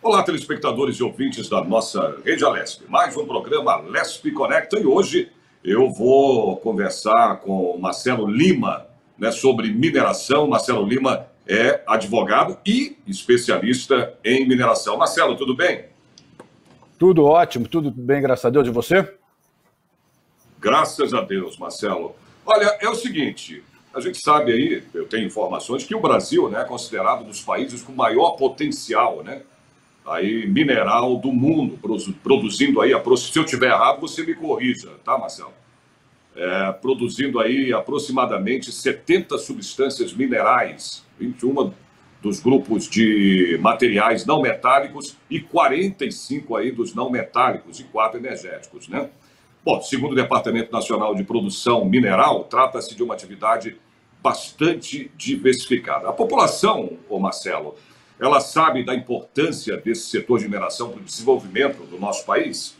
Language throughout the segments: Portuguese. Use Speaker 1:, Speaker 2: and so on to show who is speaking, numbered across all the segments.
Speaker 1: Olá, telespectadores e ouvintes da nossa rede Alesp. Mais um programa Alesp Conecta e hoje eu vou conversar com o Marcelo Lima, né, sobre mineração. Marcelo Lima é advogado e especialista em mineração. Marcelo, tudo bem?
Speaker 2: Tudo ótimo, tudo bem, graças a Deus. E você?
Speaker 1: Graças a Deus, Marcelo. Olha, é o seguinte, a gente sabe aí, eu tenho informações, que o Brasil, né, é considerado um dos países com maior potencial, né, aí, mineral do mundo, produzindo aí, se eu estiver errado, você me corrija, tá, Marcelo? Produzindo aí aproximadamente 70 substâncias minerais, 21 dos grupos de materiais não metálicos e 45 aí dos não metálicos e 4 energéticos, né? Bom, segundo o Departamento Nacional de Produção Mineral, trata-se de uma atividade bastante diversificada. A população, ô Marcelo, ela sabe da importância desse setor de mineração para o desenvolvimento do nosso país?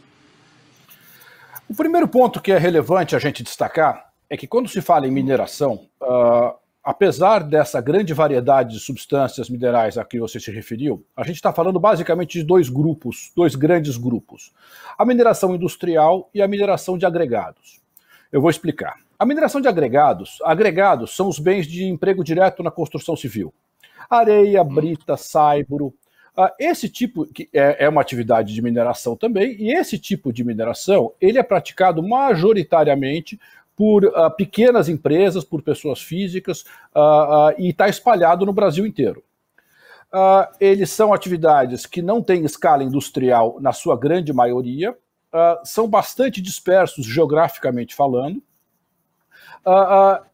Speaker 2: O primeiro ponto que é relevante a gente destacar é que quando se fala em mineração, apesar dessa grande variedade de substâncias minerais a que você se referiu, a gente está falando basicamente de dois grandes grupos. A mineração industrial e a mineração de agregados. Eu vou explicar. A mineração de agregados são os bens de emprego direto na construção civil. Areia, brita, saibro. Esse tipo que é uma atividade de mineração também, e esse tipo de mineração ele é praticado majoritariamente por pequenas empresas, por pessoas físicas, e está espalhado no Brasil inteiro. Eles são atividades que não têm escala industrial na sua grande maioria, são bastante dispersos geograficamente falando,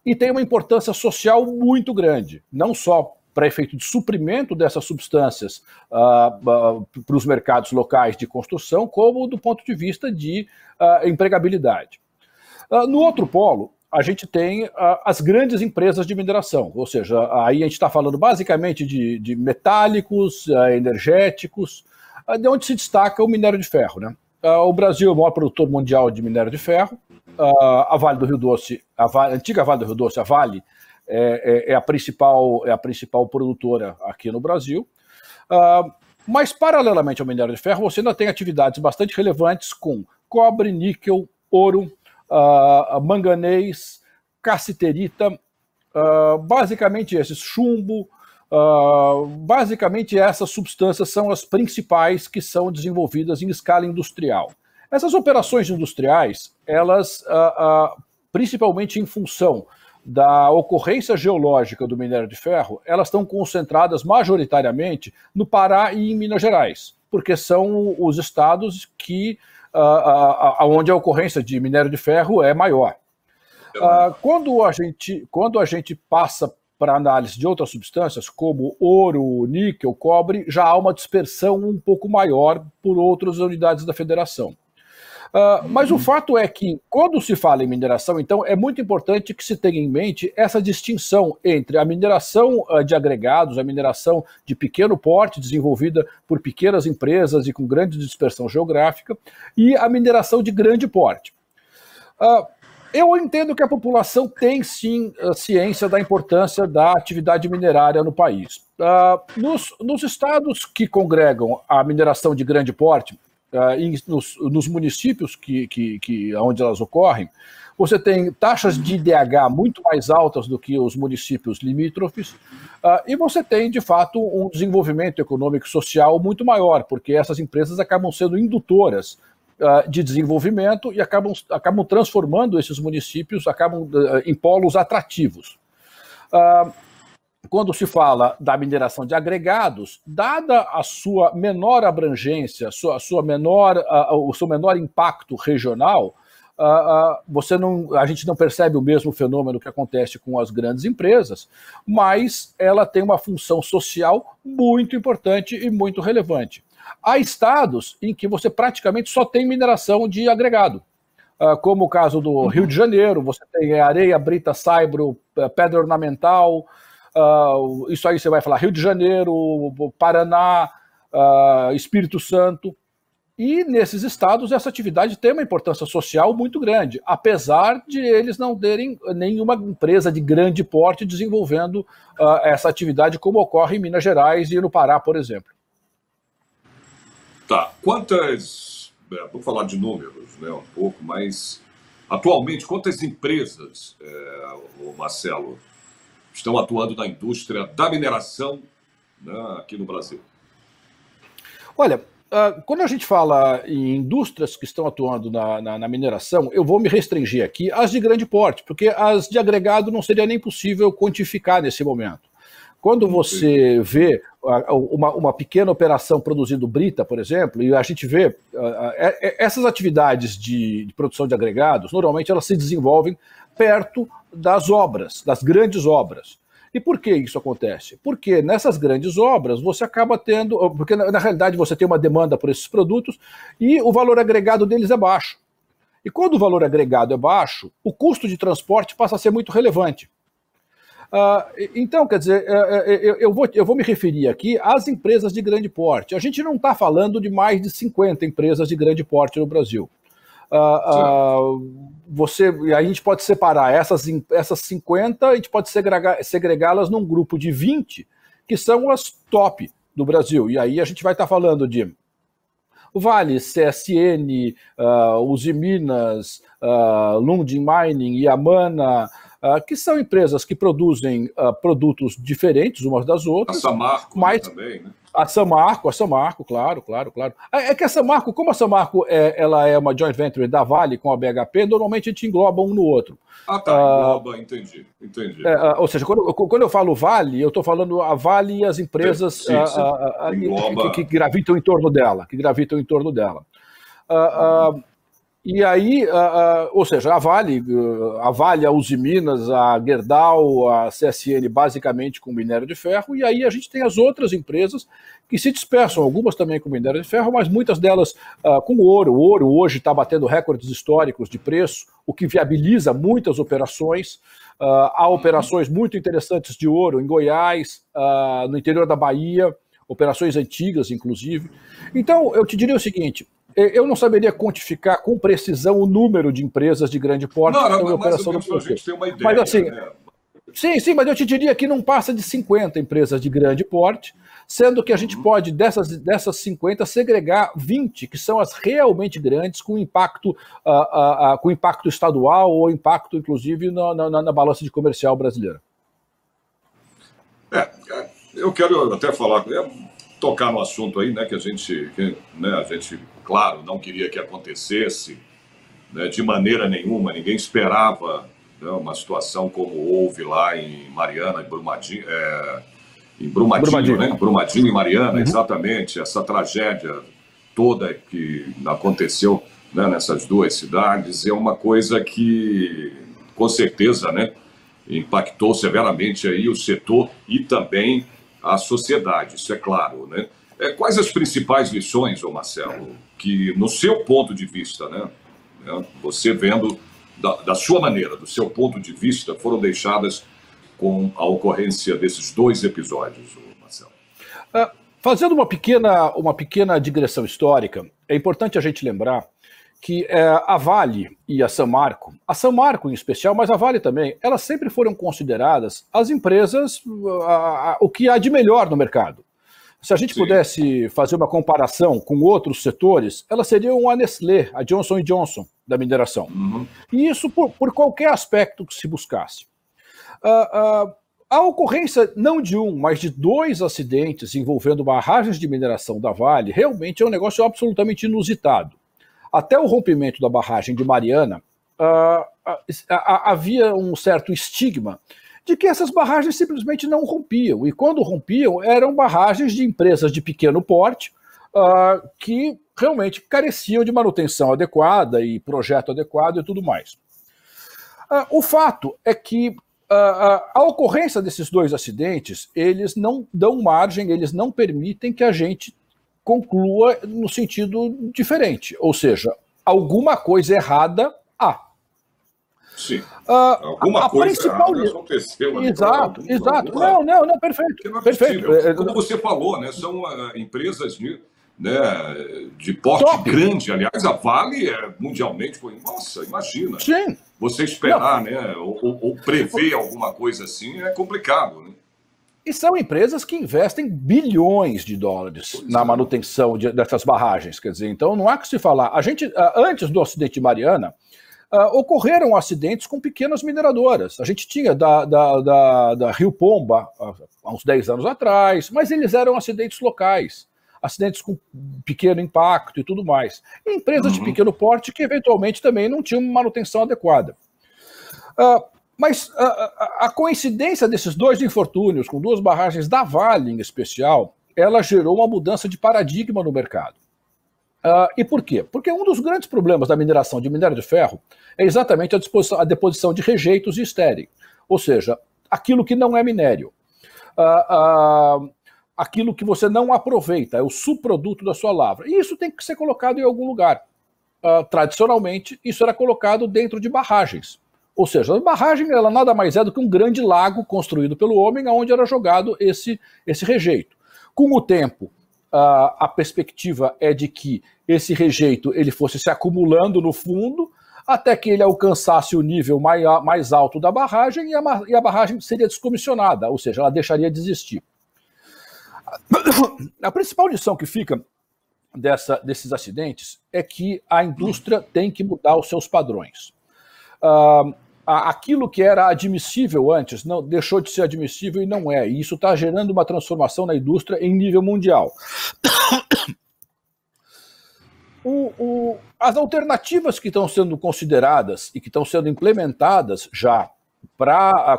Speaker 2: e tem uma importância social muito grande, não só para efeito de suprimento dessas substâncias para os mercados locais de construção, como do ponto de vista de empregabilidade. No outro polo, a gente tem as grandes empresas de mineração, ou seja, aí a gente está falando basicamente de metálicos, energéticos, de onde se destaca o minério de ferro, né? O Brasil é o maior produtor mundial de minério de ferro, a Vale do Rio Doce, a antiga Vale do Rio Doce, a Vale, é a principal produtora aqui no Brasil. Mas, paralelamente ao minério de ferro, você ainda tem atividades bastante relevantes com cobre, níquel, ouro, manganês, cassiterita, basicamente esses, chumbo, basicamente essas substâncias são as principais que são desenvolvidas em escala industrial. Essas operações industriais, elas, principalmente em função da ocorrência geológica do minério de ferro, elas estão concentradas majoritariamente no Pará e em Minas Gerais, porque são os estados onde a ocorrência de minério de ferro é maior. Quando a gente passa para análise de outras substâncias, como ouro, níquel, cobre, já há uma dispersão um pouco maior por outras unidades da federação. Mas o fato é que, quando se fala em mineração, então, é muito importante que se tenha em mente essa distinção entre a mineração de agregados, a mineração de pequeno porte, desenvolvida por pequenas empresas e com grande dispersão geográfica, e a mineração de grande porte. Eu entendo que a população tem, sim, ciência da importância da atividade minerária no país. Nos estados que congregam a mineração de grande porte, nos municípios onde elas ocorrem, você tem taxas de IDH muito mais altas do que os municípios limítrofes, e você tem, de fato, um desenvolvimento econômico e social muito maior, porque essas empresas acabam sendo indutoras de desenvolvimento e acabam transformando esses municípios em polos atrativos. Quando se fala da mineração de agregados, dada a sua menor abrangência, o seu menor impacto regional, a gente não percebe o mesmo fenômeno que acontece com as grandes empresas, mas ela tem uma função social muito importante e muito relevante. Há estados em que você praticamente só tem mineração de agregado, como o caso do Rio de Janeiro, você tem areia, brita, saibro, pedra ornamental. Isso aí você vai falar Rio de Janeiro, Paraná, Espírito Santo. E nesses estados essa atividade tem uma importância social muito grande, apesar de eles não terem nenhuma empresa de grande porte desenvolvendo essa atividade como ocorre em Minas Gerais e no Pará, por exemplo.
Speaker 1: Tá. Quantas, vou falar de números, né, um pouco, mas atualmente quantas empresas, o Marcelo, estão atuando na indústria da mineração, né, aqui no Brasil?
Speaker 2: Olha, quando a gente fala em indústrias que estão atuando na mineração, eu vou me restringir aqui às de grande porte, porque as de agregado não seria nem possível quantificar nesse momento. Quando você vê uma pequena operação produzindo brita, por exemplo, e a gente vê essas atividades de produção de agregados, normalmente elas se desenvolvem perto das obras, das grandes obras. E por que isso acontece? Porque nessas grandes obras você acaba tendo, porque na realidade você tem uma demanda por esses produtos e o valor agregado deles é baixo. E quando o valor agregado é baixo, o custo de transporte passa a ser muito relevante. Então, quer dizer, eu vou me referir aqui às empresas de grande porte. A gente não está falando de mais de 50 empresas de grande porte no Brasil. A gente pode separar essas 50, a gente pode segregá-las num grupo de 20, que são as top do Brasil. E aí a gente vai estar falando de Vale, CSN, Uzi Minas, Lundin Mining, Yamana, que são empresas que produzem produtos diferentes umas das outras.
Speaker 1: A Samarco também, né?
Speaker 2: A Samarco, claro. É que a Samarco, como a Samarco ela é uma joint venture da Vale com a BHP, normalmente a gente engloba um no outro.
Speaker 1: Ah, tá, engloba, entendi.
Speaker 2: Ou seja, quando eu falo Vale, eu estou falando a Vale e as empresas que gravitam em torno dela. E aí, ou seja, a Vale, a Uzi Minas, a Gerdau, a CSN, basicamente com minério de ferro, e aí a gente tem as outras empresas que se dispersam, algumas também com minério de ferro, mas muitas delas com ouro. O ouro hoje está batendo recordes históricos de preço, o que viabiliza muitas operações. Há operações muito interessantes de ouro em Goiás, no interior da Bahia, operações antigas, inclusive. Então, eu te diria o seguinte: eu não saberia quantificar com precisão o número de empresas de grande porte que estão em operação no Brasil.
Speaker 1: A gente tem uma ideia,
Speaker 2: mas assim,
Speaker 1: né?
Speaker 2: Sim, mas eu te diria que não passa de 50 empresas de grande porte, sendo que a gente pode, dessas 50, segregar 20, que são as realmente grandes, com impacto estadual ou impacto, inclusive, na balança de comercial brasileira.
Speaker 1: Eu quero até falar, tocar no assunto aí, né, que a gente, claro, não queria que acontecesse, né, de maneira nenhuma, ninguém esperava, né, uma situação como houve lá em Mariana, em Brumadinho, né? Brumadinho e Mariana, exatamente, essa tragédia toda que aconteceu, né, nessas duas cidades, é uma coisa que, com certeza, né, impactou severamente aí o setor e também a sociedade, isso é claro, né? Quais as principais lições, ô Marcelo, que no seu ponto de vista, né, você vendo da sua maneira, do seu ponto de vista, foram deixadas com a ocorrência desses dois episódios, ô Marcelo?
Speaker 2: Fazendo uma pequena digressão histórica, é importante a gente lembrar que a Vale e a Samarco em especial, mas a Vale também, elas sempre foram consideradas as empresas, o que há de melhor no mercado. Se a gente pudesse fazer uma comparação com outros setores, elas seriam a Nestlé, a Johnson & Johnson da mineração. E isso por qualquer aspecto que se buscasse. A ocorrência não de um, mas de 2 acidentes envolvendo barragens de mineração da Vale realmente é um negócio absolutamente inusitado. Até o rompimento da barragem de Mariana, havia um certo estigma de que essas barragens simplesmente não rompiam. E quando rompiam, eram barragens de empresas de pequeno porte que realmente careciam de manutenção adequada e projeto adequado e tudo mais. O fato é que a ocorrência desses 2 acidentes, eles não dão margem, eles não permitem que a gente conclua no sentido diferente, ou seja, alguma coisa errada há.
Speaker 1: Sim. Alguma coisa errada aconteceu.
Speaker 2: Exato. Não, perfeito.
Speaker 1: Como você falou, né, são empresas de porte grande, aliás, a Vale mundialmente foi, nossa, imagina.
Speaker 2: Sim.
Speaker 1: Você esperar, né, ou prever alguma coisa assim é complicado, né?
Speaker 2: E são empresas que investem bilhões de dólares na manutenção dessas barragens. Quer dizer, então não há que se falar. A gente, antes do acidente de Mariana, ocorreram acidentes com pequenas mineradoras. A gente tinha da Rio Pomba há uns 10 anos atrás, mas eles eram acidentes locais, acidentes com pequeno impacto e tudo mais. E empresas de pequeno porte que eventualmente também não tinham manutenção adequada. Mas a coincidência desses dois infortúnios, com duas barragens da Vale em especial, ela gerou uma mudança de paradigma no mercado. E por quê? Porque um dos grandes problemas da mineração de minério de ferro é exatamente a deposição de rejeitos e estéril, ou seja, aquilo que não é minério, aquilo que você não aproveita, é o subproduto da sua lavra. E isso tem que ser colocado em algum lugar. Tradicionalmente, isso era colocado dentro de barragens. Ou seja, a barragem ela nada mais é do que um grande lago construído pelo homem, onde era jogado esse rejeito. Com o tempo, a perspectiva é de que esse rejeito ele fosse se acumulando no fundo, até que ele alcançasse o nível mais alto da barragem e a barragem seria descomissionada, ou seja, ela deixaria de existir. A principal lição que fica desses acidentes é que a indústria tem que mudar os seus padrões. Aquilo que era admissível antes não deixou de ser admissível e não é. E isso está gerando uma transformação na indústria em nível mundial. As alternativas que estão sendo consideradas e que estão sendo implementadas já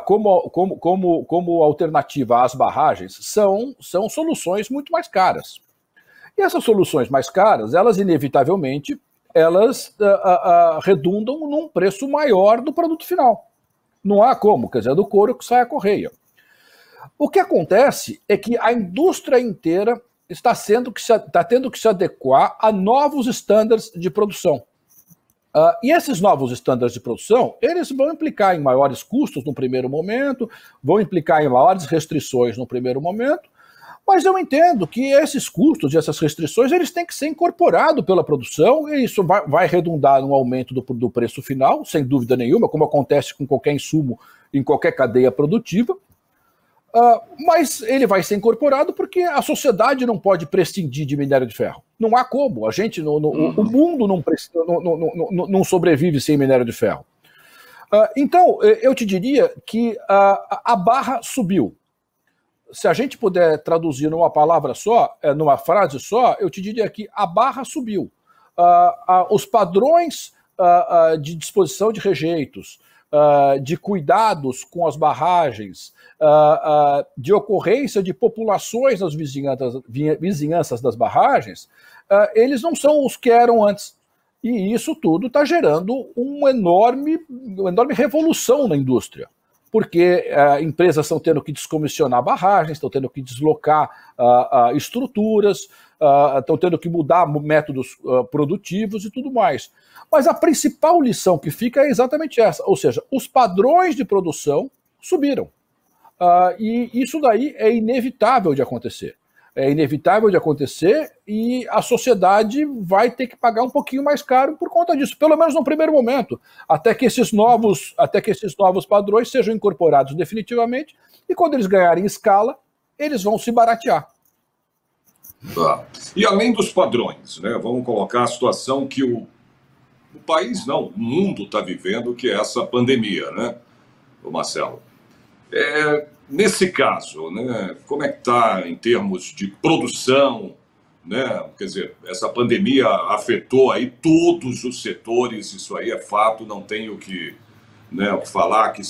Speaker 2: como alternativa às barragens são soluções muito mais caras. E essas soluções mais caras, elas inevitavelmente redundam num preço maior do produto final. Não há como, quer dizer, é do couro que sai a correia. O que acontece é que a indústria inteira está tendo que se adequar a novos estándares de produção. E esses novos estándares de produção, eles vão implicar em maiores custos no primeiro momento, vão implicar em maiores restrições no primeiro momento, mas eu entendo que esses custos e essas restrições eles têm que ser incorporados pela produção e isso vai redundar no aumento do preço final, sem dúvida nenhuma, como acontece com qualquer insumo em qualquer cadeia produtiva, mas ele vai ser incorporado porque a sociedade não pode prescindir de minério de ferro. Não há como, o mundo não sobrevive sem minério de ferro. Então, eu te diria que a barra subiu. Se a gente puder traduzir numa palavra só, numa frase só, eu te diria que a barra subiu. Os padrões de disposição de rejeitos, de cuidados com as barragens, de ocorrência de populações nas vizinhanças das barragens, eles não são os que eram antes. E isso tudo está gerando uma enorme revolução na indústria. Porque empresas estão tendo que descomissionar barragens, estão tendo que deslocar estruturas, estão tendo que mudar métodos produtivos e tudo mais. Mas a principal lição que fica é exatamente essa, ou seja, os padrões de produção subiram. E isso daí é inevitável de acontecer. É inevitável de acontecer e a sociedade vai ter que pagar um pouquinho mais caro por conta disso, pelo menos no primeiro momento, até que esses novos padrões sejam incorporados definitivamente e quando eles ganharem escala, eles vão se baratear.
Speaker 1: E além dos padrões, né, vamos colocar a situação que o país, não, o mundo está vivendo, que é essa pandemia, né, Marcelo? Nesse caso, né, como é que está em termos de produção, né? Quer dizer, essa pandemia afetou aí todos os setores, isso aí é fato, não tenho que falar que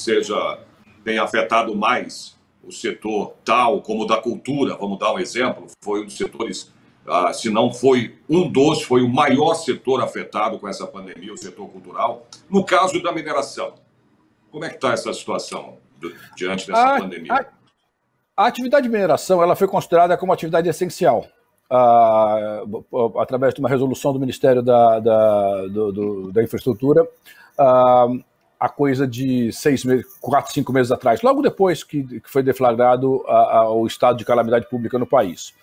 Speaker 1: tenha afetado mais o setor tal como o da cultura, vamos dar um exemplo, foi um dos setores, se não foi foi o maior setor afetado com essa pandemia, o setor cultural. No caso da mineração, como é que está essa situação diante dessa pandemia?
Speaker 2: A atividade de mineração ela foi considerada como atividade essencial através de uma resolução do Ministério da Infraestrutura a coisa de 4, 5 meses atrás, logo depois que foi deflagrado o estado de calamidade pública no país.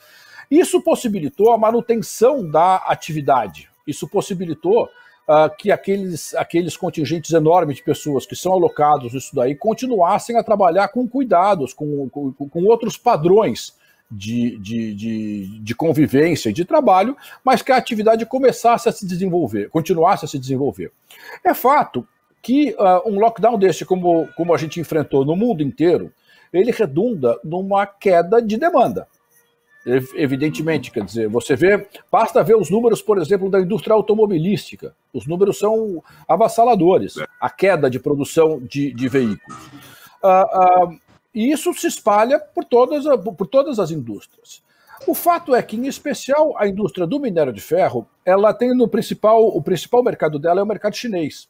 Speaker 2: Isso possibilitou a manutenção da atividade, isso possibilitou que aqueles contingentes enormes de pessoas que são alocados nisso daí continuassem a trabalhar com cuidados, com outros padrões de convivência e de trabalho, mas que a atividade começasse a se desenvolver, continuasse a se desenvolver. É fato que um lockdown desse, como a gente enfrentou no mundo inteiro, ele redunda numa queda de demanda. Evidentemente, quer dizer, basta ver os números, por exemplo, da indústria automobilística. Os números são avassaladores, a queda de produção de veículos. E isso se espalha por todas as indústrias. O fato é que, em especial, a indústria do minério de ferro, ela tem o principal mercado dela é o mercado chinês.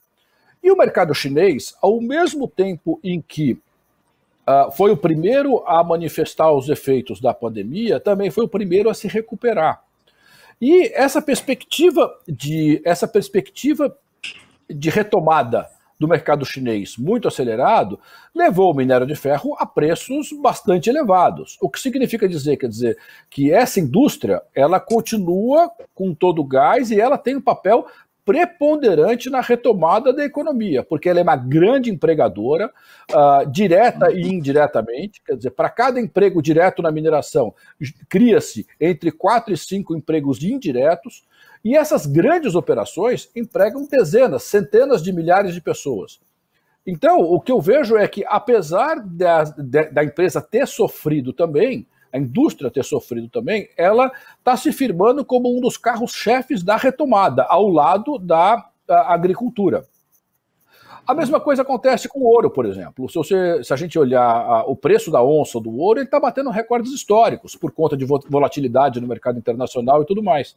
Speaker 2: E o mercado chinês, ao mesmo tempo em que foi o primeiro a manifestar os efeitos da pandemia, também foi o primeiro a se recuperar. E essa perspectiva de retomada do mercado chinês muito acelerado levou o minério de ferro a preços bastante elevados. O que significa dizer, que essa indústria ela continua com todo o gás e ela tem um papel preponderante na retomada da economia, porque ela é uma grande empregadora, direta e indiretamente, quer dizer, para cada emprego direto na mineração, cria-se entre 4 e 5 empregos indiretos, e essas grandes operações empregam dezenas, centenas de milhares de pessoas. Então, o que eu vejo é que, apesar da empresa ter sofrido também, a indústria ter sofrido também, ela está se firmando como um dos carros-chefes da retomada, ao lado da agricultura. A mesma coisa acontece com o ouro, por exemplo. Se a gente olhar o preço da onça do ouro, ele está batendo recordes históricos, por conta de volatilidade no mercado internacional e tudo mais.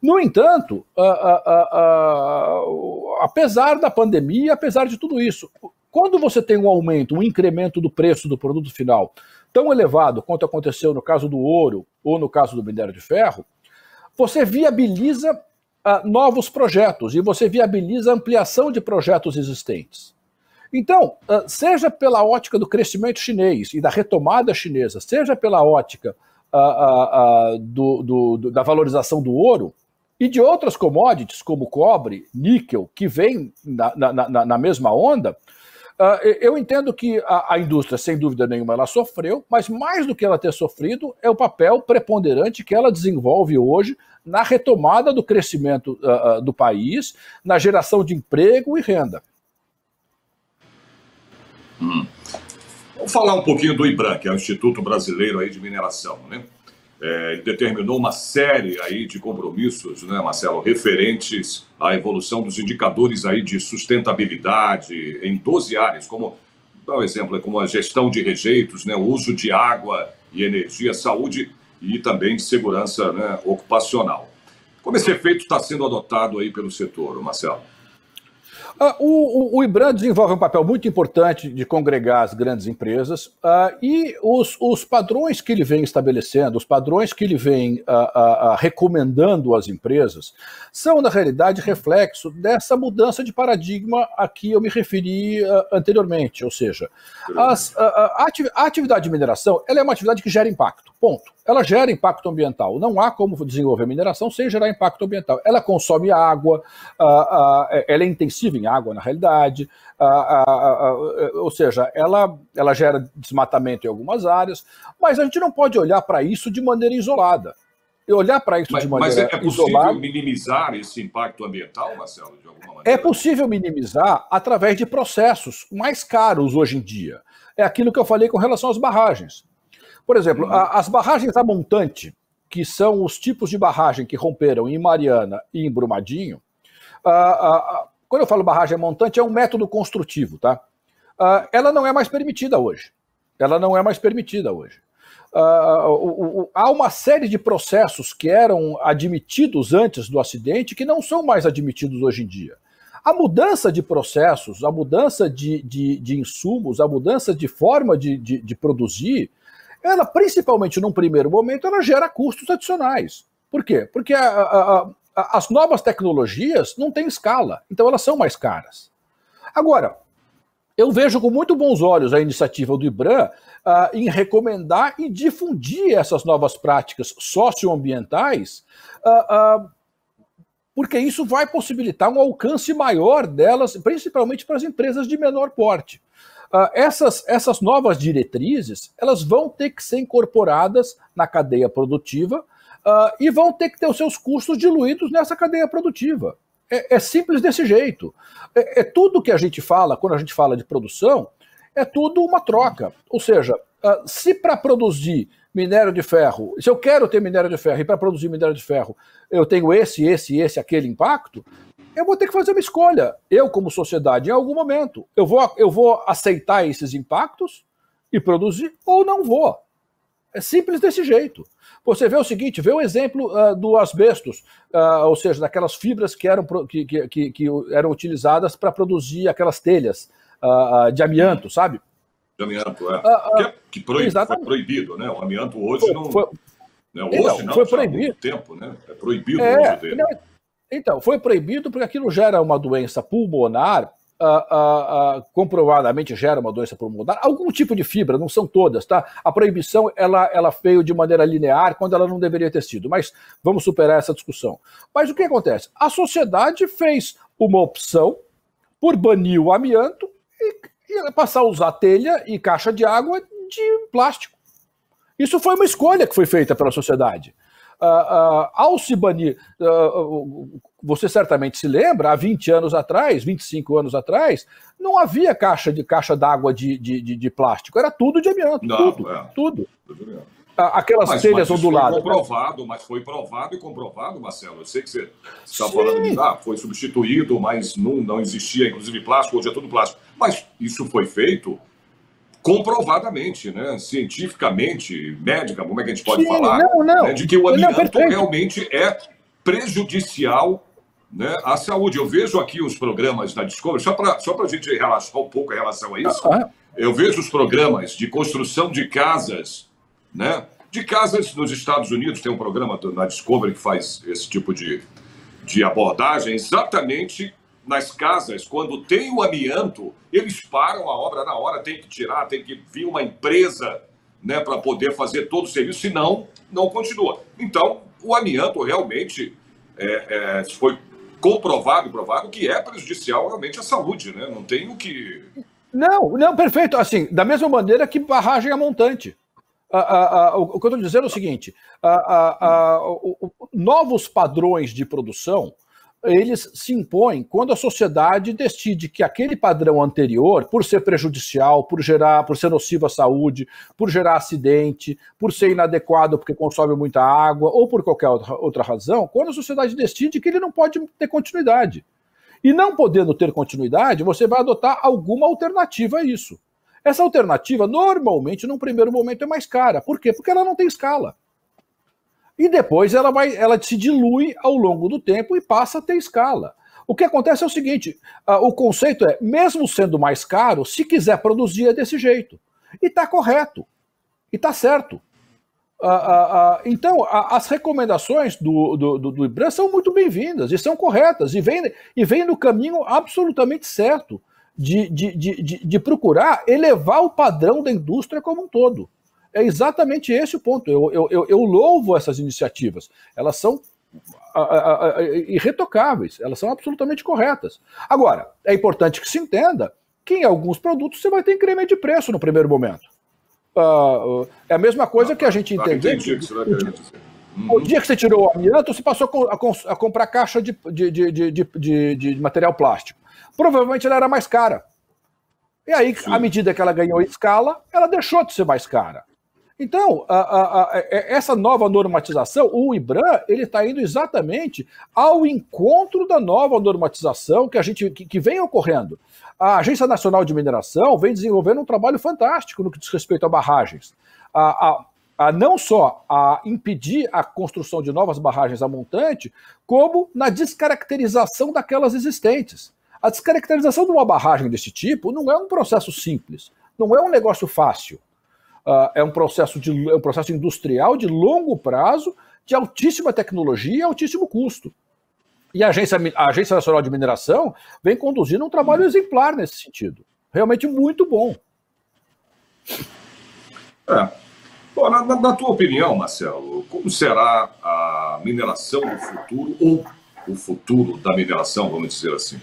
Speaker 2: No entanto, apesar da pandemia, apesar de tudo isso, quando você tem um aumento, um incremento do preço do produto final tão elevado quanto aconteceu no caso do ouro ou no caso do minério de ferro, você viabiliza novos projetos e você viabiliza a ampliação de projetos existentes. Então, seja pela ótica do crescimento chinês e da retomada chinesa, seja pela ótica da valorização do ouro e de outras commodities como cobre, níquel, que vem na mesma onda, eu entendo que a indústria, sem dúvida nenhuma, ela sofreu, mas mais do que ela ter sofrido é o papel preponderante que ela desenvolve hoje na retomada do crescimento do país, na geração de emprego e renda.
Speaker 1: Vamos falar um pouquinho do IBRAM, que é o Instituto Brasileiro aí de Mineração, né? Ele determinou uma série aí de compromissos, né, Marcelo, referentes à evolução dos indicadores aí de sustentabilidade em 12 áreas, como, dá um exemplo, como a gestão de rejeitos, né, o uso de água e energia, saúde e também segurança, né, ocupacional. Como esse efeito está sendo adotado aí pelo setor, Marcelo?
Speaker 2: O IBRAM desenvolve um papel muito importante de congregar as grandes empresas e os padrões que ele vem estabelecendo, os padrões que ele vem recomendando às empresas, são, na realidade, reflexo dessa mudança de paradigma a que eu me referi anteriormente. Ou seja, a atividade de mineração ela é uma atividade que gera impacto, ponto. Ela gera impacto ambiental. Não há como desenvolver mineração sem gerar impacto ambiental. Ela consome água, ela é intensiva em água, na realidade, ou seja, ela gera desmatamento em algumas áreas, mas a gente não pode olhar para isso de maneira isolada. E olhar para isso de maneira isolada... Mas é possível
Speaker 1: minimizar esse impacto ambiental, Marcelo, de alguma maneira?
Speaker 2: É possível minimizar através de processos mais caros hoje em dia. É aquilo que eu falei com relação às barragens. Por exemplo, as barragens a montante, que são os tipos de barragem que romperam em Mariana e em Brumadinho, quando eu falo barragem a montante, é um método construtivo, tá? Ela não é mais permitida hoje. Há uma série de processos que eram admitidos antes do acidente que não são mais admitidos hoje em dia. A mudança de processos, a mudança de insumos, a mudança de forma de produzir, ela, principalmente num primeiro momento, ela gera custos adicionais. Por quê? Porque as novas tecnologias não têm escala, então elas são mais caras. Agora, eu vejo com muito bons olhos a iniciativa do IBRAM em recomendar e difundir essas novas práticas socioambientais porque isso vai possibilitar um alcance maior delas, principalmente para as empresas de menor porte. Essas novas diretrizes, elas vão ter que ser incorporadas na cadeia produtiva e vão ter que ter os seus custos diluídos nessa cadeia produtiva. É simples desse jeito. Tudo que a gente fala, quando a gente fala de produção, é tudo uma troca. Ou seja, se para produzir minério de ferro, se eu quero ter minério de ferro e para produzir minério de ferro eu tenho aquele impacto, eu vou ter que fazer uma escolha. Eu, como sociedade, em algum momento, eu vou aceitar esses impactos e produzir ou não vou. É simples desse jeito. Você vê o seguinte, vê o exemplo do asbestos, ou seja, daquelas fibras que eram utilizadas para produzir aquelas telhas de amianto, sabe?
Speaker 1: De amianto, que foi proibido, né? O amianto hoje
Speaker 2: foi proibido.
Speaker 1: Há muito tempo, né? É proibido o uso dele.
Speaker 2: Então, foi proibido porque aquilo gera uma doença pulmonar, comprovadamente gera uma doença pulmonar, algum tipo de fibra, não são todas, tá? A proibição, ela veio de maneira linear quando ela não deveria ter sido, mas vamos superar essa discussão. Mas o que acontece? A sociedade fez uma opção por banir o amianto e passar a usar telha e caixa de água de plástico. Isso foi uma escolha que foi feita pela sociedade. Ao se banir, você certamente se lembra, há 20 anos atrás, 25 anos atrás, não havia caixa d'água de plástico, era tudo de amianto, tudo. Aquelas telhas onduladas.
Speaker 1: Mas foi provado e comprovado, Marcelo. Eu sei que você está falando de foi substituído, mas não existia, inclusive, plástico, hoje é tudo plástico. Mas isso foi feito comprovadamente, né? Cientificamente, médica, como é que a gente pode falar? Né? De que o amianto realmente é prejudicial, né, à saúde. Eu vejo aqui os programas da Discovery, só para a gente relaxar um pouco em relação a isso, eu vejo os programas de construção de casas, né? De casas nos Estados Unidos, tem um programa na Discovery que faz esse tipo de abordagem, exatamente nas casas, quando tem o amianto, eles param a obra na hora, tem que tirar, tem que vir uma empresa, né, para poder fazer todo o serviço, senão não continua. Então, o amianto realmente foi comprovado e provado que é prejudicial realmente à saúde, né? Não tem o que...
Speaker 2: Não, perfeito. Assim, da mesma maneira que barragem a montante. O que eu estou dizendo é o seguinte, novos padrões de produção, eles se impõem quando a sociedade decide que aquele padrão anterior, por ser prejudicial, por ser nocivo à saúde, por gerar acidente, por ser inadequado porque consome muita água, ou por qualquer outra razão, quando a sociedade decide que ele não pode ter continuidade. E não podendo ter continuidade, você vai adotar alguma alternativa a isso. Essa alternativa, normalmente, num primeiro momento, é mais cara. Por quê? Porque ela não tem escala. E depois ela se dilui ao longo do tempo e passa a ter escala. O que acontece é o seguinte, o conceito é, mesmo sendo mais caro, se quiser produzir é desse jeito. E está correto. E está certo. Então, as recomendações do IBRAM são muito bem-vindas e são corretas. E vem no caminho absolutamente certo de procurar elevar o padrão da indústria como um todo. É exatamente esse o ponto. Eu louvo essas iniciativas. Elas são irretocáveis, elas são absolutamente corretas. Agora, é importante que se entenda que em alguns produtos você vai ter incremento de preço no primeiro momento. É a mesma coisa que a gente entender. O dia que você tirou o amianto, você passou a comprar caixa de material plástico. Provavelmente ela era mais cara. E aí, à medida que ela ganhou escala, ela deixou de ser mais cara. Então, essa nova normatização, o IBRAM, ele está indo exatamente ao encontro da nova normatização que vem ocorrendo. A Agência Nacional de Mineração vem desenvolvendo um trabalho fantástico no que diz respeito a barragens. Não só a impedir a construção de novas barragens a montante, como na descaracterização daquelas existentes. A descaracterização de uma barragem desse tipo não é um processo simples, não é um negócio fácil. É um processo industrial de longo prazo, de altíssima tecnologia e altíssimo custo. E a Agência Nacional de Mineração vem conduzindo um trabalho exemplar nesse sentido. Realmente muito bom.
Speaker 1: Bom, na tua opinião, Marcelo, como será a mineração do futuro ou o futuro da mineração, vamos dizer assim?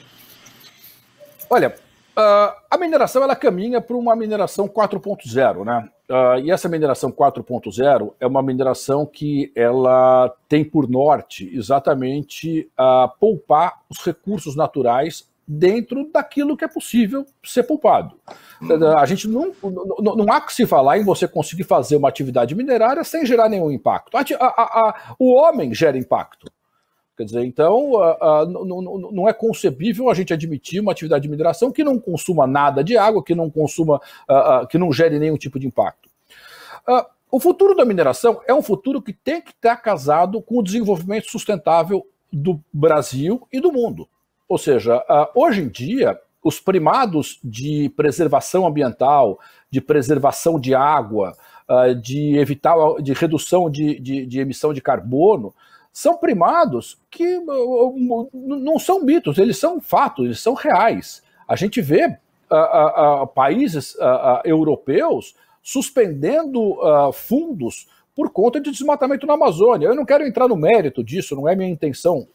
Speaker 2: Olha, a mineração ela caminha para uma mineração 4.0, né? E essa mineração 4.0 é uma mineração que ela tem por norte exatamente poupar os recursos naturais dentro daquilo que é possível ser poupado. A gente não há que se falar em você conseguir fazer uma atividade minerária sem gerar nenhum impacto. O homem gera impacto. Quer dizer, então, não é concebível a gente admitir uma atividade de mineração que não consuma nada de água, que não consuma, que não gere nenhum tipo de impacto. O futuro da mineração é um futuro que tem que estar casado com o desenvolvimento sustentável do Brasil e do mundo. Ou seja, hoje em dia, os primados de preservação ambiental, de preservação de água, de redução de emissão de carbono, são primados que não são mitos, eles são fatos, eles são reais. A gente vê países europeus suspendendo fundos por conta de desmatamento na Amazônia. Eu não quero entrar no mérito disso, não é minha intenção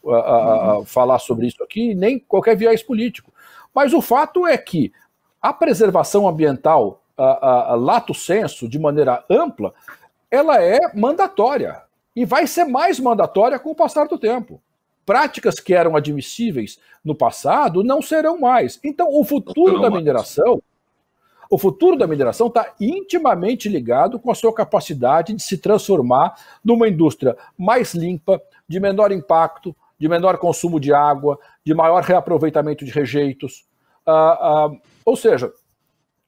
Speaker 2: falar sobre isso aqui, nem qualquer viés político. Mas o fato é que a preservação ambiental, lato sensu, de maneira ampla, ela é mandatória. E vai ser mais mandatória com o passar do tempo. Práticas que eram admissíveis no passado não serão mais. Então, o futuro da mineração está intimamente ligado com a sua capacidade de se transformar numa indústria mais limpa, de menor impacto, de menor consumo de água, de maior reaproveitamento de rejeitos. Ou seja,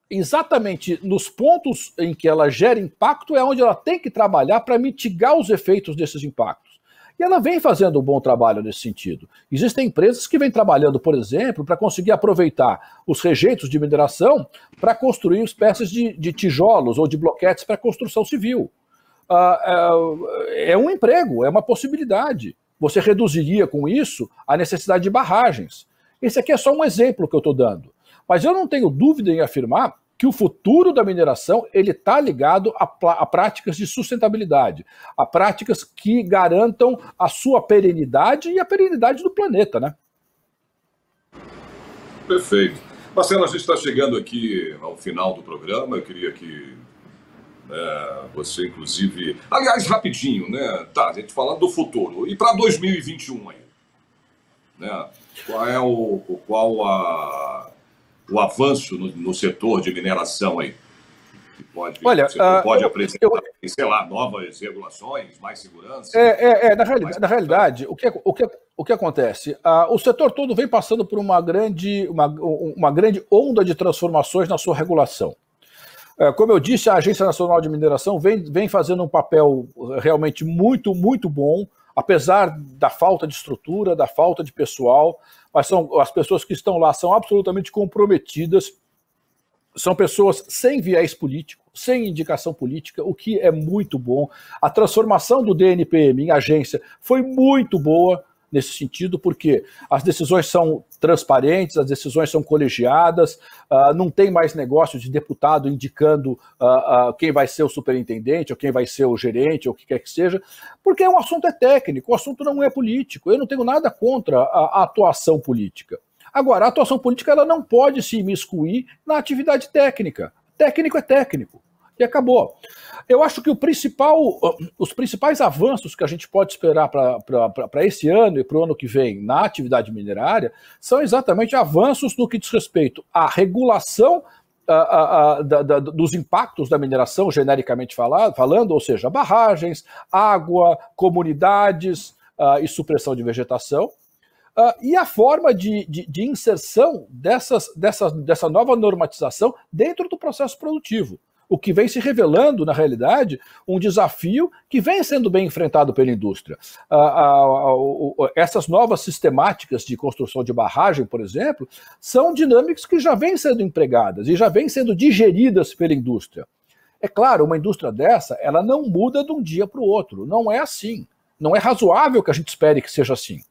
Speaker 2: exatamente nos pontos em que ela gera impacto é onde ela tem que trabalhar para mitigar os efeitos desses impactos. E ela vem fazendo um bom trabalho nesse sentido. Existem empresas que vêm trabalhando, por exemplo, para conseguir aproveitar os rejeitos de mineração para construir espécies de tijolos ou de bloquetes para construção civil. É um emprego, é uma possibilidade. Você reduziria com isso a necessidade de barragens. Esse aqui é só um exemplo que eu estou dando. Mas eu não tenho dúvida em afirmar que o futuro da mineração ele está ligado a práticas de sustentabilidade, a práticas que garantam a sua perenidade e a perenidade do planeta, né?
Speaker 1: Perfeito. Marcelo, a gente está chegando aqui ao final do programa. Eu queria que você, inclusive... Aliás, rapidinho, né? Tá, a gente falando do futuro. E para 2021 aí? Né? Qual é o avanço no setor de mineração aí? Que pode apresentar, sei lá, novas regulações, mais segurança?
Speaker 2: Na realidade, o que acontece? O setor todo vem passando por uma grande onda de transformações na sua regulação. Como eu disse, a Agência Nacional de Mineração vem fazendo um papel realmente muito, muito bom, apesar da falta de estrutura, da falta de pessoal, mas as pessoas que estão lá são absolutamente comprometidas, são pessoas sem viés político, sem indicação política, o que é muito bom. A transformação do DNPM em agência foi muito boa nesse sentido, porque as decisões são transparentes, as decisões são colegiadas, não tem mais negócio de deputado indicando quem vai ser o superintendente, ou quem vai ser o gerente, ou o que quer que seja, porque o assunto é técnico, o assunto não é político. Eu não tenho nada contra a atuação política. Agora, a atuação política ela não pode se imiscuir na atividade técnica. Técnico é técnico. E acabou. Eu acho que os principais avanços que a gente pode esperar para esse ano e para o ano que vem na atividade minerária são exatamente avanços no que diz respeito à regulação dos impactos da mineração, genericamente falando, ou seja, barragens, água, comunidades e supressão de vegetação. E a forma de inserção dessa nova normatização dentro do processo produtivo. O que vem se revelando, na realidade, um desafio que vem sendo bem enfrentado pela indústria. Essas novas sistemáticas de construção de barragem, por exemplo, são dinâmicas que já vêm sendo empregadas e já vêm sendo digeridas pela indústria. É claro, uma indústria dessa, ela não muda de um dia para o outro. Não é assim. Não é razoável que a gente espere que seja assim.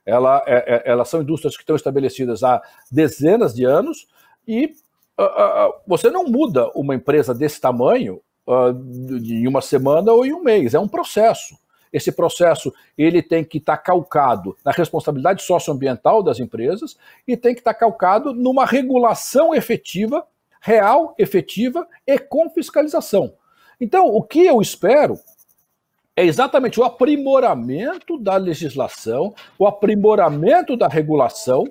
Speaker 2: Elas são indústrias que estão estabelecidas há dezenas de anos e você não muda uma empresa desse tamanho em uma semana ou em um mês. É um processo. esse processo ele tem que estar calcado na responsabilidade socioambiental das empresas e tem que estar calcado numa regulação efetiva, real, efetiva e com fiscalização. Então, o que eu espero é exatamente o aprimoramento da legislação, o aprimoramento da regulação,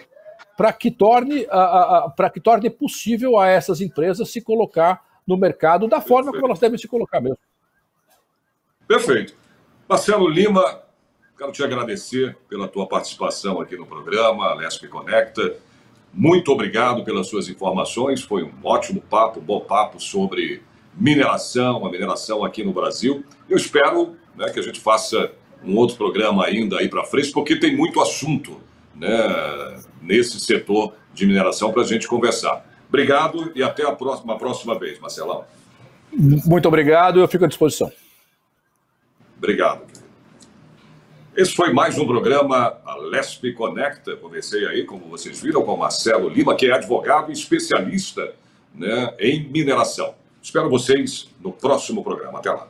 Speaker 2: para que torne possível a essas empresas se colocar no mercado da forma como elas devem se colocar mesmo.
Speaker 1: Perfeito. Marcelo Lima, quero te agradecer pela tua participação aqui no programa, Lesp Conecta. Muito obrigado pelas suas informações. Foi um ótimo papo, um bom papo sobre mineração, a mineração aqui no Brasil. Eu espero, né, que a gente faça um outro programa ainda aí para frente, porque tem muito assunto, né, nesse setor de mineração para a gente conversar. Obrigado e até a próxima vez, Marcelão.
Speaker 2: Muito obrigado, eu fico à disposição.
Speaker 1: Obrigado. Esse foi mais um programa Lesp Conecta. Conversei aí, como vocês viram, com Marcelo Lima, que é advogado e especialista, né, em mineração. Espero vocês no próximo programa. Até lá.